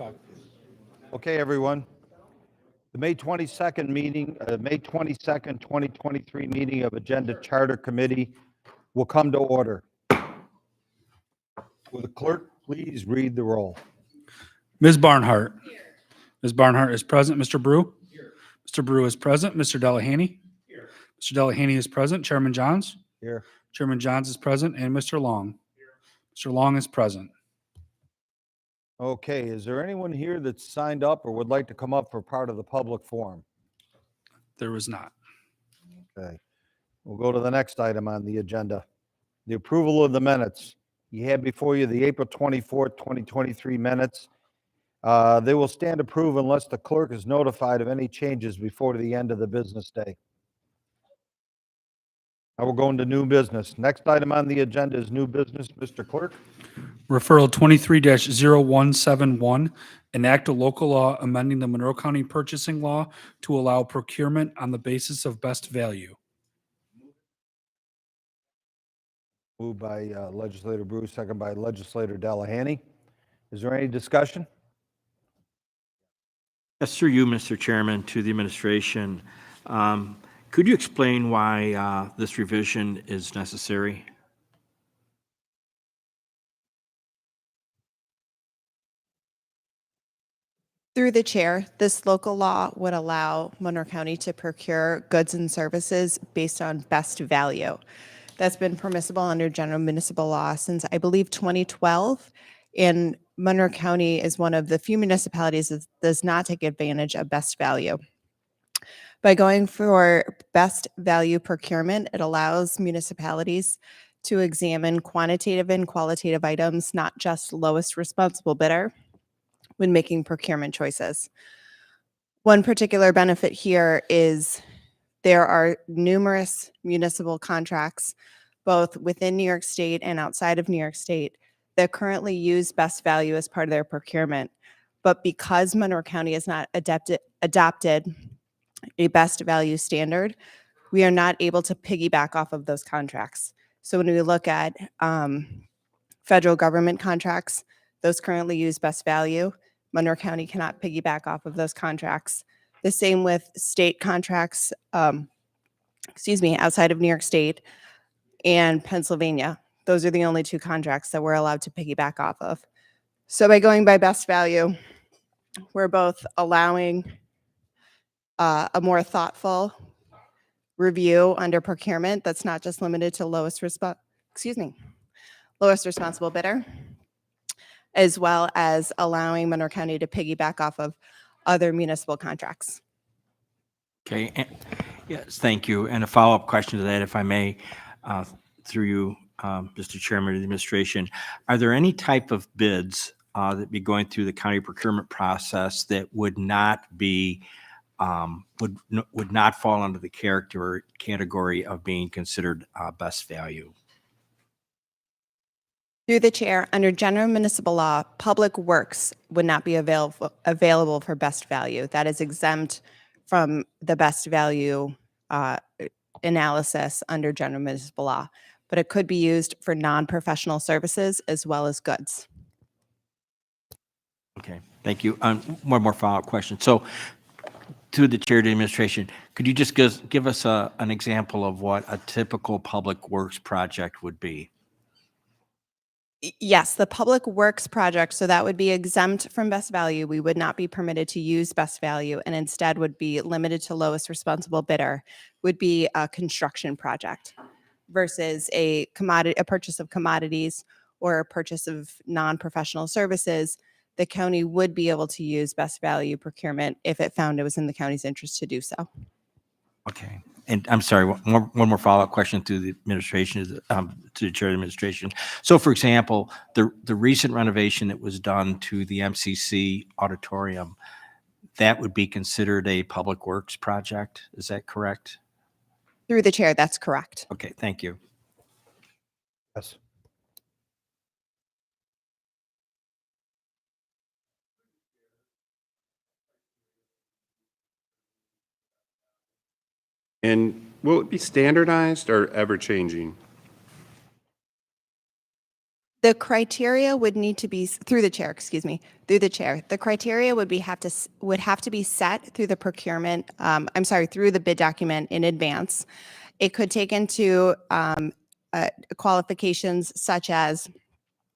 Talk. Okay, everyone. The May 22nd meeting, May 22nd, 2023 meeting of Agenda Charter Committee will come to order. Will the clerk please read the roll? Ms. Barnhart. Ms. Barnhart is present. Mr. Brew? Mr. Brew is present. Mr. Delahaney? Mr. Delahaney is present. Chairman Johns? Here. Chairman Johns is present, and Mr. Long. Mr. Long is present. Okay, is there anyone here that's signed up or would like to come up for part of the public forum? There was not. Okay, we'll go to the next item on the agenda. The approval of the minutes. You have before you the April 24th, 2023 minutes. They will stand approved unless the clerk is notified of any changes before the end of the business day. Now we'll go into new business. Next item on the agenda is new business. Mr. Clerk. Referral 23-0171, enact a local law amending the Monroe County purchasing law to allow procurement on the basis of best value. Moved by Legislator Brew, second by Legislator Delahaney. Is there any discussion? Yes, through you, Mr. Chairman, to the administration. Could you explain why this revision is necessary? Through the chair, this local law would allow Monroe County to procure goods and services based on best value. That's been permissible under general municipal law since, I believe, 2012. And Monroe County is one of the few municipalities that does not take advantage of best value. By going for best value procurement, it allows municipalities to examine quantitative and qualitative items, not just lowest responsible bidder, when making procurement choices. One particular benefit here is there are numerous municipal contracts, both within New York State and outside of New York State, that currently use best value as part of their procurement. But because Monroe County has not adopted a best value standard, we are not able to piggyback off of those contracts. So when we look at federal government contracts, those currently use best value. Monroe County cannot piggyback off of those contracts. The same with state contracts, outside of New York State and Pennsylvania. Those are the only two contracts that we're allowed to piggyback off of. So by going by best value, we're both allowing a more thoughtful review under procurement that's not just limited to lowest responsible bidder, as well as allowing Monroe County to piggyback off of other municipal contracts. Okay, yes, thank you. And a follow-up question to that, if I may, through you, Mr. Chairman of the administration. Are there any type of bids that be going through the county procurement process that would not be would not fall under the category of being considered best value? Through the chair, under general municipal law, public works would not be available for best value. That is exempt from the best value analysis under general municipal law, but it could be used for non-professional services as well as goods. Okay, thank you. One more follow-up question. So, to the chair of the administration, could you just give us an example of what a typical public works project would be? Yes, the public works project, so that would be exempt from best value. We would not be permitted to use best value and instead would be limited to lowest responsible bidder, would be a construction project versus a purchase of commodities or a purchase of non-professional services. The county would be able to use best value procurement if it found it was in the county's interest to do so. Okay. And I'm sorry, one more follow-up question to the administration, to the chair of the administration. So, for example, the recent renovation that was done to the MCC auditorium, that would be considered a public works project. Is that correct? Through the chair, that's correct. Okay, thank you. Yes. And will it be standardized or ever changing? The criteria would need to be through the chair, excuse me, through the chair. The criteria would have to be set through the procurement, through the bid document in advance. It could take into qualifications such as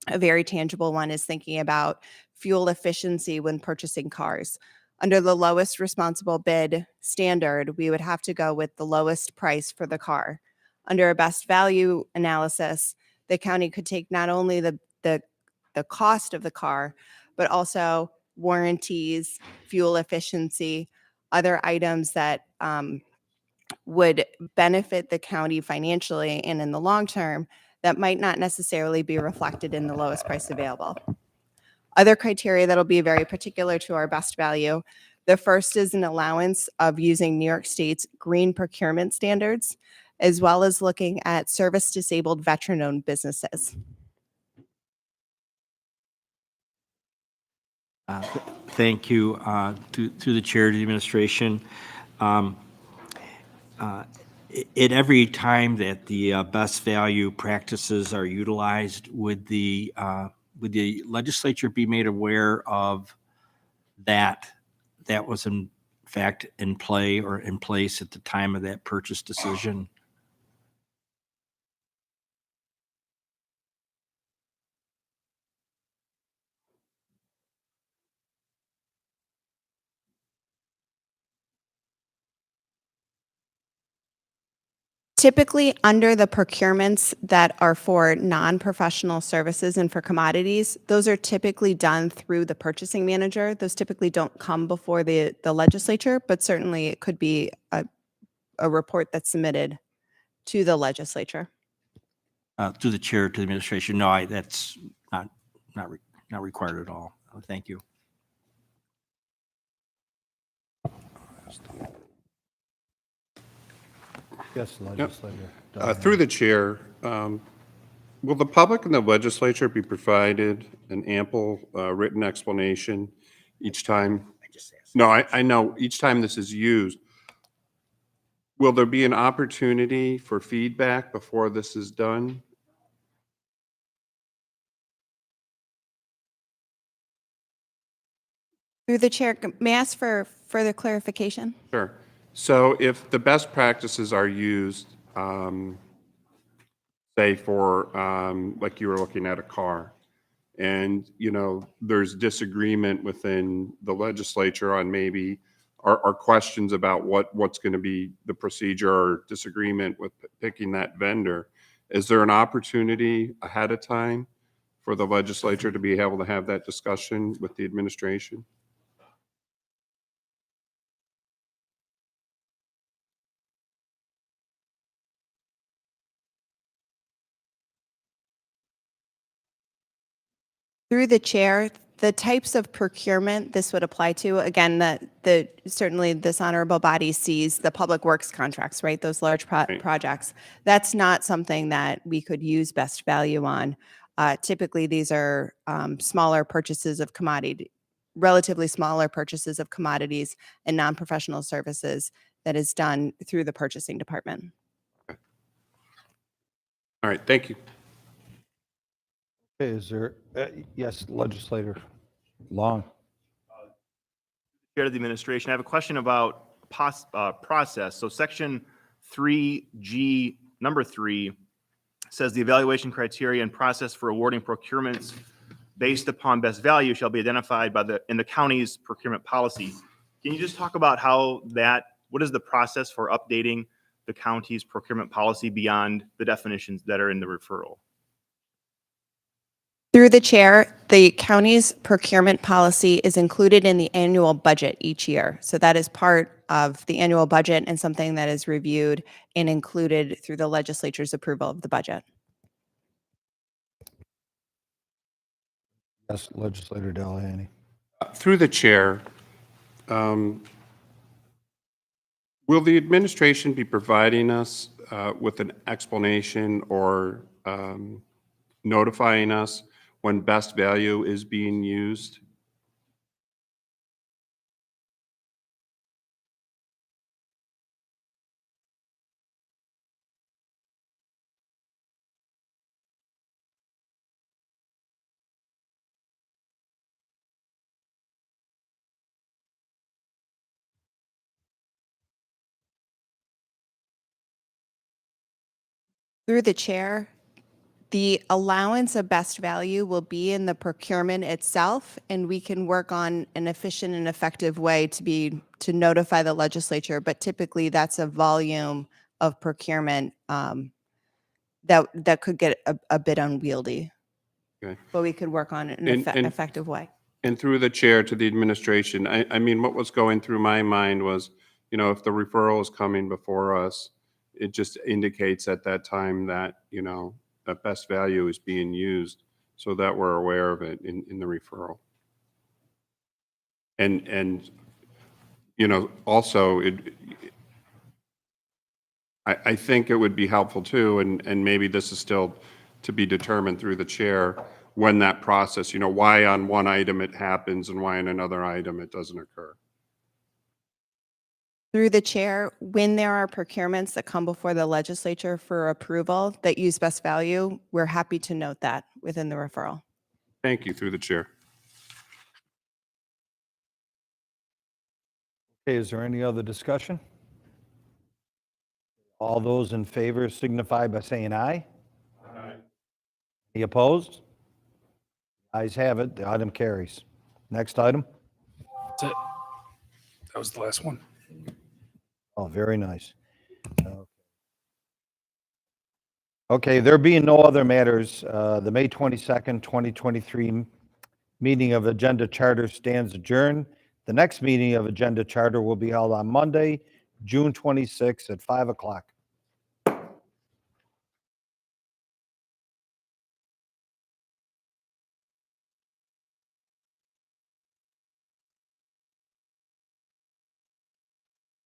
a very tangible one is thinking about fuel efficiency when purchasing cars. Under the lowest responsible bid standard, we would have to go with the lowest price for the car. Under a best value analysis, the county could take not only the cost of the car, but also warranties, fuel efficiency, other items that would benefit the county financially and in the long term that might not necessarily be reflected in the lowest price available. Other criteria that'll be very particular to our best value. The first is an allowance of using New York State's green procurement standards, as well as looking at service disabled veteran-owned businesses. Thank you to the chair, to the administration. At every time that the best value practices are utilized, would the legislature be made aware of that was in fact in play or in place at the time of that purchase decision? Typically, under the procurements that are for non-professional services and for commodities, those are typically done through the purchasing manager. Those typically don't come before the legislature, but certainly it could be a report that's submitted to the legislature. Through the chair, to the administration, no, that's not required at all. Thank you. Yes, legislator. Through the chair, will the public and the legislature be provided an ample written explanation each time? No, I know, each time this is used. Will there be an opportunity for feedback before this is done? Through the chair, may I ask for further clarification? Sure. So if the best practices are used, say for, like you were looking at a car, and, there's disagreement within the legislature on maybe, or questions about what's going to be the procedure or disagreement with picking that vendor, is there an opportunity ahead of time for the legislature to be able to have that discussion with the administration? Through the chair, the types of procurement this would apply to, again, certainly this honorable body sees the public works contracts, right? Those large projects. That's not something that we could use best value on. Typically, these are smaller purchases of commodity, relatively smaller purchases of commodities and non-professional services that is done through the purchasing department. All right, thank you. Okay, is there, yes, legislator Long. Chair of the administration, I have a question about process. So section 3G, number 3, says the evaluation criteria and process for awarding procurements based upon best value shall be identified in the county's procurement policy. Can you just talk about what is the process for updating the county's procurement policy beyond the definitions that are in the referral? Through the chair, the county's procurement policy is included in the annual budget each year. So that is part of the annual budget and something that is reviewed and included through the legislature's approval of the budget. Yes, legislator Delahanty. Through the chair, will the administration be providing us with an explanation or notifying us when best value is being used? Through the chair, the allowance of best value will be in the procurement itself, and we can work on an efficient and effective way to notify the legislature. But typically, that's a volume of procurement that could get a bit unwieldy. Okay. But we could work on an And- effective way. And through the chair to the administration, I mean, what was going through my mind was, you know, if the referral is coming before us, it just indicates at that time that, you know, that best value is being used so that we're aware of it in the referral. And, you know, also I think it would be helpful too, and maybe this is still to be determined through the chair, when that process, you know, why on one item it happens and why on another item it doesn't occur. Through the chair, when there are procurements that come before the legislature for approval that use best value, we're happy to note that within the referral. Thank you, through the chair. Okay, is there any other discussion? All those in favor signify by saying aye. Aye. Any opposed? Ayes have it, the item carries. Next item? That's it. That was the last one. Oh, very nice. Okay, there being no other matters, the May 22nd, 2023 meeting of Agenda Charter stands adjourned. The next meeting of Agenda Charter will be held on Monday, June 26th at 5 o'clock.